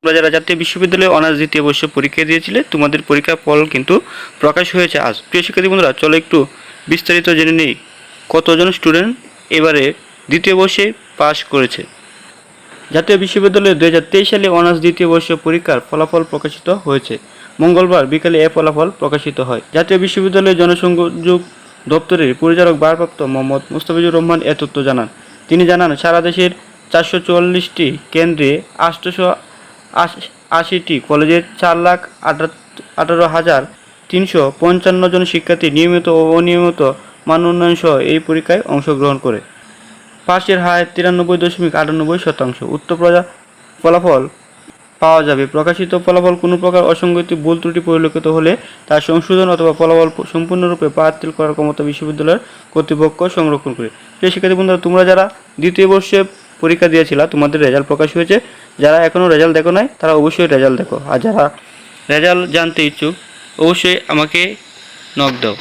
তোমরা যারা জাতীয় বিশ্ববিদ্যালয়ে অনার্স দ্বিতীয় বর্ষ পরীক্ষা দিয়েছিলে তোমাদের পরীক্ষার ফল কিন্তু প্রকাশ হয়েছে আজ। প্রিয় শিক্ষার্থী বন্ধুরা, চলো একটু বিস্তারিত জেনে নিই কতজন স্টুডেন্ট এবারে দ্বিতীয় বর্ষে পাশ করেছে। জাতীয় বিশ্ববিদ্যালয়ে 2023 সালে অনার্স দ্বিতীয় বর্ষ পরীক্ষার ফলাফল প্রকাশিত হয়েছে। মঙ্গলবার বিকালে এ ফলাফল প্রকাশিত হয়। জাতীয় বিশ্ববিদ্যালয়ের জনসংযোগ দপ্তরের পরিচালক ভারপ্রাপ্ত মোহাম্মদ মুস্তাফিজুর রহমান এ তথ্য জানান। তিনি জানান, সারা দেশের 444টি কেন্দ্রে 880টি কলেজের 4,18,355 জন শিক্ষার্থী নিয়মিত ও অনিয়মিত মান উন্নয়ন সহ এই পরীক্ষায় অংশগ্রহণ করে। পাশের হার 93.98%। উক্ত ফলাফল পাওয়া যাবে। প্রকাশিত ফলাফল কোনো প্রকার অসঙ্গতি, ভুল ত্রুটি পরিলক্ষিত হলে তার সংশোধন অথবা ফলাফল সম্পূর্ণরূপে বাতিল করার ক্ষমতা বিশ্ববিদ্যালয়ের কর্তৃপক্ষ সংরক্ষণ করে। প্রিয় শিক্ষার্থী বন্ধুরা, তোমরা যারা দ্বিতীয় বর্ষে পরীক্ষা দিয়েছিলা তোমাদের রেজাল্ট প্রকাশ হয়েছে। যারা এখনও রেজাল্ট দেখো নাই তারা অবশ্যই রেজাল্ট দেখো, আর যারা রেজাল্ট জানতে ইচ্ছুক অবশ্যই আমাকে নক দাও।